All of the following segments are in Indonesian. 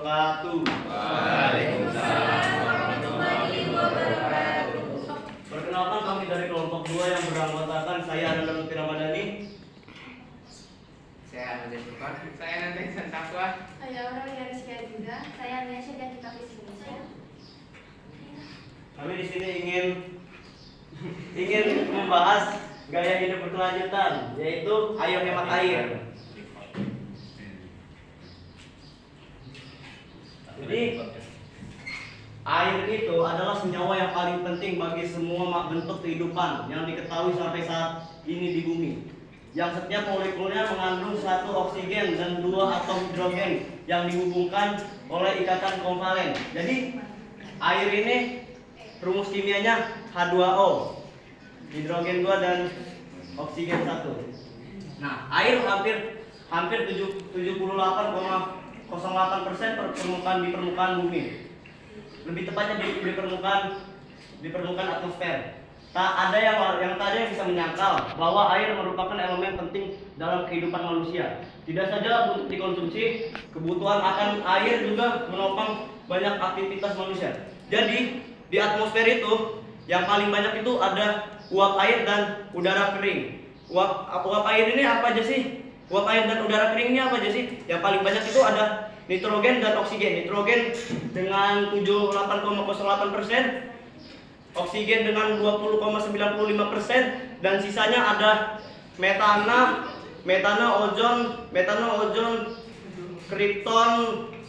wabarakatuh. Waalaikumsalam warahmatullahi wabarakatuh. Perkenalkan, kami dari kelompok 2 yang beranggotakan saya Ananda Lutfi Ramadhani. Saya Ananda Syukron. Saya Ananda Ihsan Taqwa. Saya Aurelia Rizky juga. Saya Anisha dari Kapis Indonesia. Kami di sini ingin membahas gaya hidup berkelanjutan, yaitu ayo hemat air. Jadi air itu adalah senyawa yang paling penting bagi semua bentuk kehidupan yang diketahui sampai saat ini di bumi. Yang setiap molekulnya mengandung 1 oksigen dan 2 atom hidrogen yang dihubungkan oleh ikatan kovalen. Jadi air ini rumus kimianya H2O, hidrogen 2 dan oksigen 1. Nah, air hampir 78,08% di permukaan bumi. Lebih tepatnya di permukaan atmosfer. Tak ada yang bisa menyangkal bahwa air merupakan elemen penting dalam kehidupan manusia. Tidak saja untuk dikonsumsi, kebutuhan akan air juga menopang banyak aktivitas manusia. Jadi di atmosfer itu yang paling banyak itu ada uap air dan udara kering. Uap air ini apa aja sih? Uap air dan udara kering ini apa aja sih? Yang paling banyak itu ada nitrogen dan oksigen. Nitrogen dengan 78,08%, oksigen dengan 20,95%, dan sisanya ada metana, ozon, kripton,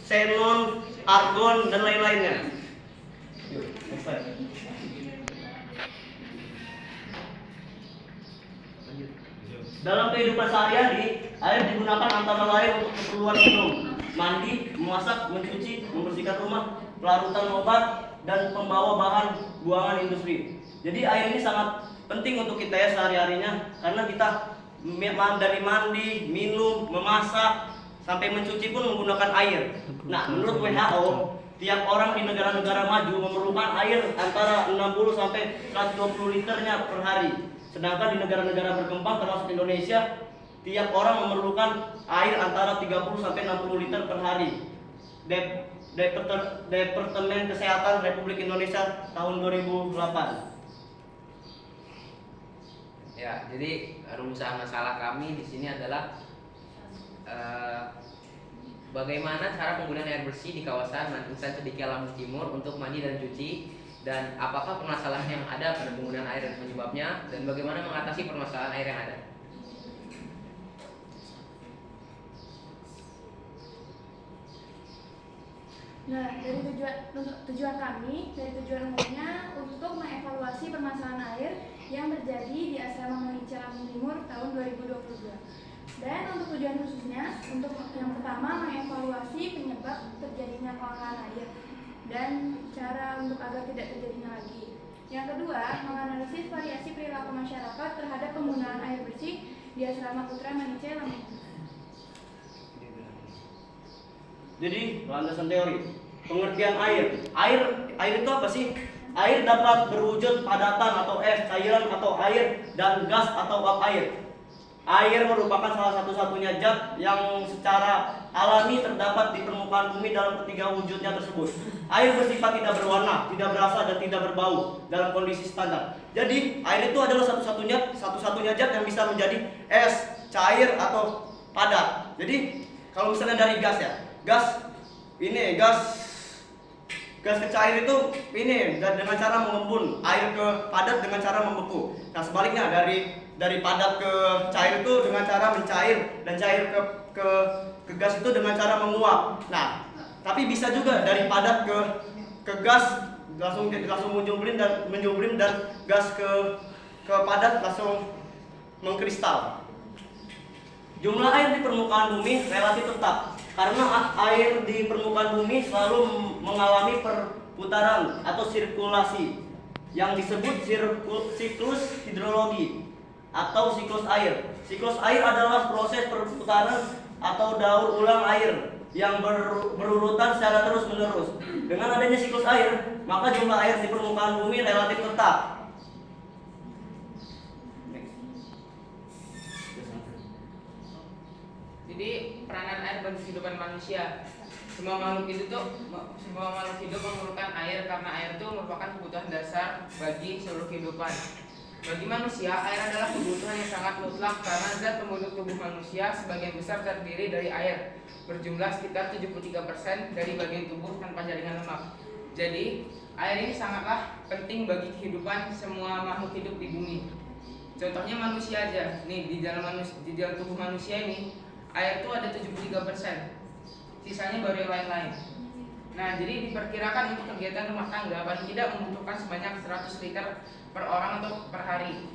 xenon, argon, dan lain-lainnya. Dalam kehidupan sehari-hari, air digunakan antara lain untuk keperluan minum, mandi, memasak, mencuci, membersihkan rumah, pelarutan obat, dan pembawa bahan buangan industri. Jadi air ini sangat penting untuk kita ya sehari-harinya, karena kita dari mandi, minum, memasak, sampai mencuci pun menggunakan air. Nah, menurut WHO, tiap orang di negara-negara maju memerlukan air antara 60 sampai 120 liternya per hari. Sedangkan di negara-negara berkembang termasuk Indonesia, tiap orang memerlukan air antara 30 sampai 60 liter per hari. Departemen Kesehatan Republik Indonesia tahun 2008. Ya, jadi rumusan masalah kami di sini adalah bagaimana cara penggunaan air bersih di kawasan Insan Cendekia Lampung Timur untuk mandi dan cuci, dan apakah permasalahan yang ada pada penggunaan air dan penyebabnya, dan bagaimana mengatasi permasalahan air yang ada. Nah, dari tujuan umumnya untuk mengevaluasi permasalahan air yang terjadi di Asrama Manica Lampung Timur tahun 2022. Dan untuk tujuan khususnya, untuk yang pertama mengevaluasi penyebab terjadinya kelangkaan air dan cara untuk agar tidak terjadinya lagi. Yang kedua, menganalisis variasi perilaku masyarakat terhadap penggunaan air bersih di Asrama Putra Manica Lampung Timur. Jadi, landasan teori. Pengertian air. Air itu apa sih? Air dapat berwujud padatan atau es, cairan atau air, dan gas atau uap air. Air merupakan salah satu-satunya zat yang secara alami terdapat di permukaan bumi dalam ketiga wujudnya tersebut. Air bersifat tidak berwarna, tidak berasa, dan tidak berbau dalam kondisi standar. Jadi, air itu adalah satu-satunya zat yang bisa menjadi es, cair, atau padat. Jadi, kalau misalnya dari gas ya, gas ke cair itu dengan cara mengembun, air ke padat dengan cara membeku. Nah, sebaliknya dari padat ke cair itu dengan cara mencair, dan cair ke gas itu dengan cara menguap. Nah, tapi bisa juga dari padat ke gas langsung menjumblim dan gas ke padat langsung mengkristal. Jumlah air di permukaan bumi relatif tetap, karena air di permukaan bumi selalu mengalami perputaran atau sirkulasi yang disebut siklus hidrologi atau siklus air. Siklus air adalah proses perputaran atau daur ulang air yang berurutan secara terus-menerus. Dengan adanya siklus air, maka jumlah air di permukaan bumi relatif tetap. Jadi peranan air bagi kehidupan manusia. Semua makhluk hidup memerlukan air karena air itu merupakan kebutuhan dasar bagi seluruh kehidupan. Bagi manusia, air adalah kebutuhan yang sangat mutlak karena zat pembentuk tubuh manusia sebagian besar terdiri dari air, berjumlah sekitar 73% dari bagian tubuh tanpa jaringan lemak. Jadi, air ini sangatlah penting bagi kehidupan semua makhluk hidup di bumi. Contohnya manusia aja, nih di dalam tubuh manusia ini, air itu ada 73%, sisanya baru yang lain-lain. Nah, jadi diperkirakan untuk kegiatan rumah tangga paling tidak membutuhkan sebanyak 100 liter per orang atau per hari.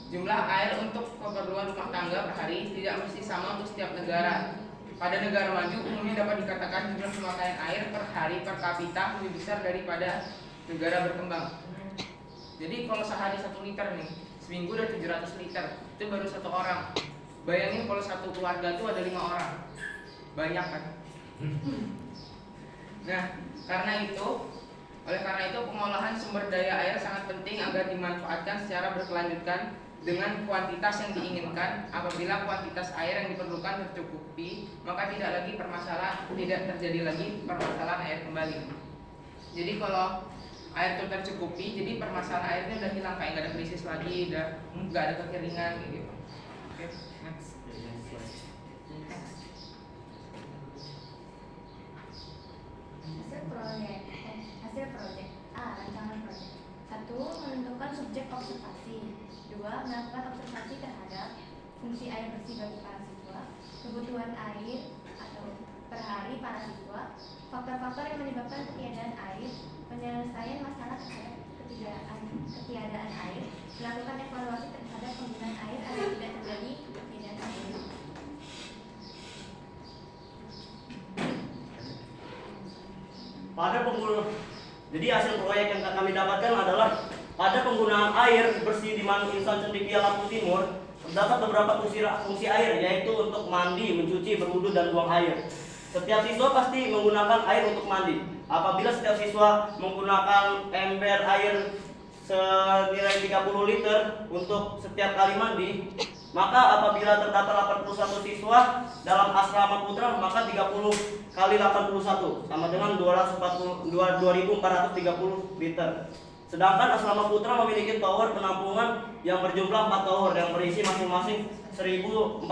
Jumlah air untuk keperluan rumah tangga per hari tidak mesti sama untuk setiap negara. Pada negara maju umumnya dapat dikatakan jumlah pemakaian air per hari per kapita lebih besar daripada negara berkembang. Jadi kalau sehari 1 liter nih, seminggu udah 700 liter, itu baru 1 orang. Bayangin kalau satu keluarga itu ada 5 orang, banyak kan? Nah, oleh karena itu pengolahan sumber daya air sangat penting agar dimanfaatkan secara berkelanjutan dengan kuantitas yang diinginkan. Apabila kuantitas air yang diperlukan tercukupi, maka tidak terjadi lagi permasalahan air kembali. Jadi kalau air itu tercukupi, jadi permasalahan airnya udah hilang, kayak nggak ada krisis lagi, udah nggak ada kekeringan gitu. Oke, next. Hasil proyek rancangan proyek. 1. Menentukan subjek observasi. 2. Melakukan observasi terhadap fungsi air bersih bagi para siswa, kebutuhan air atau per hari para siswa, faktor-faktor yang menyebabkan ketiadaan air, penyelesaian masalah terhadap ketiadaan air, melakukan evaluasi terhadap penggunaan air agar tidak terjadi ketiadaan air. Jadi hasil proyek yang kami dapatkan adalah pada penggunaan air bersih di Man Insan Cendekia Lampung Timur terdapat beberapa fungsi air, yaitu untuk mandi, mencuci, berwudu, dan buang air. Setiap siswa pasti menggunakan air untuk mandi. Apabila setiap siswa menggunakan ember air senilai 30 liter untuk setiap kali mandi, maka apabila terdapat 81 siswa dalam asrama putra, maka 30 kali 81 sama dengan 2430 liter. Sedangkan asrama putra memiliki tower penampungan yang berjumlah 4 tower yang berisi masing-masing 1050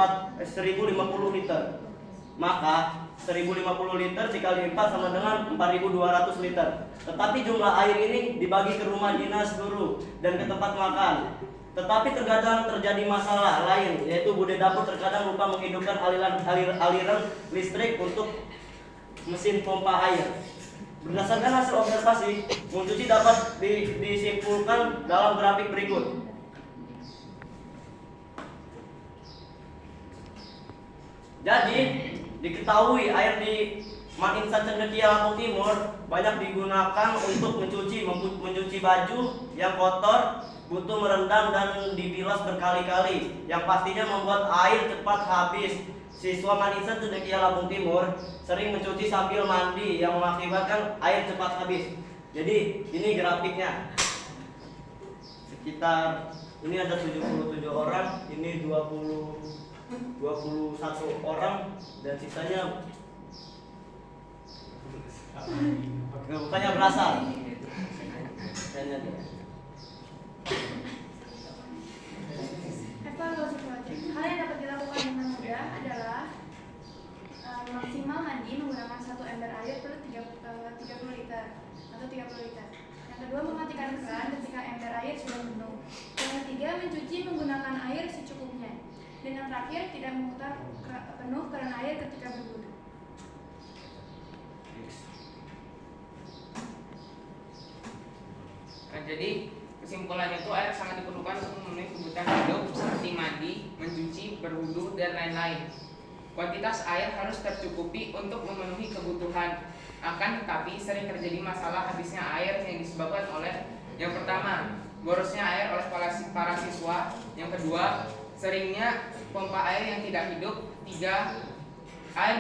liter. Maka 1050 liter dikali 4 sama dengan 4200 liter. Tetapi jumlah air ini dibagi ke rumah dinas guru dan ke tempat makan. Tetapi terkadang terjadi masalah lain, yaitu bude dapur terkadang lupa menghidupkan aliran listrik untuk mesin pompa air. Berdasarkan hasil observasi, mencuci dapat disimpulkan dalam grafik berikut. Jadi, diketahui air di Man Insan Cendekia Lampung Timur banyak digunakan untuk mencuci baju yang kotor, butuh merendam dan dibilas berkali-kali, yang pastinya membuat air cepat habis. Siswa Man Insan Cendekia Lampung Timur sering mencuci sambil mandi yang mengakibatkan air cepat habis. Jadi ini grafiknya. Sekitar ini ada 77 orang, ini 21 orang dan sisanya bukannya berasal. Evaluasi proyek. Hal yang dapat dilakukan dengan mudah adalah maksimal mandi menggunakan 1 ember air per 30 liter atau 30 liter. Yang kedua, mematikan keran ketika ember air sudah penuh. Yang ketiga, mencuci menggunakan air secukupnya. Dan yang terakhir, tidak memutar penuh keran air ketika berwudu. Nah, jadi kesimpulannya itu air sangat diperlukan untuk memenuhi kebutuhan hidup seperti mandi, mencuci, berwudu, dan lain-lain. Kuantitas air harus tercukupi untuk memenuhi kebutuhan. Akan tetapi sering terjadi masalah habisnya air yang disebabkan oleh yang pertama, borosnya air oleh para siswa. Yang kedua, seringnya pompa air yang tidak hidup. 3, air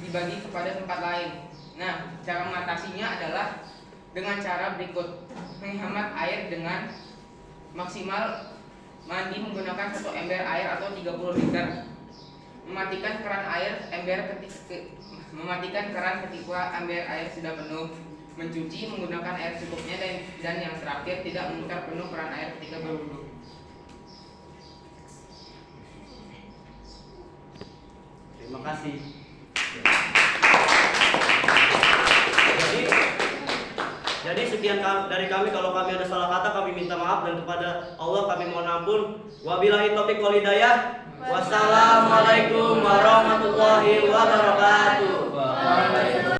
dibagi kepada tempat lain. Nah, cara mengatasinya adalah dengan cara berikut: menghemat air dengan maksimal mandi menggunakan 1 ember air atau 30 liter. mematikan keran ketika ember air sudah penuh, mencuci menggunakan air secukupnya, dan yang terakhir tidak memutar penuh keran air ketika berwudu. Terima kasih. Jadi sekian dari kami. Kalau kami ada salah kata, kami minta maaf, dan kepada Allah kami mohon ampun. Wabillahi taufiq wal hidayah. Wassalamualaikum warahmatullahi wabarakatuh.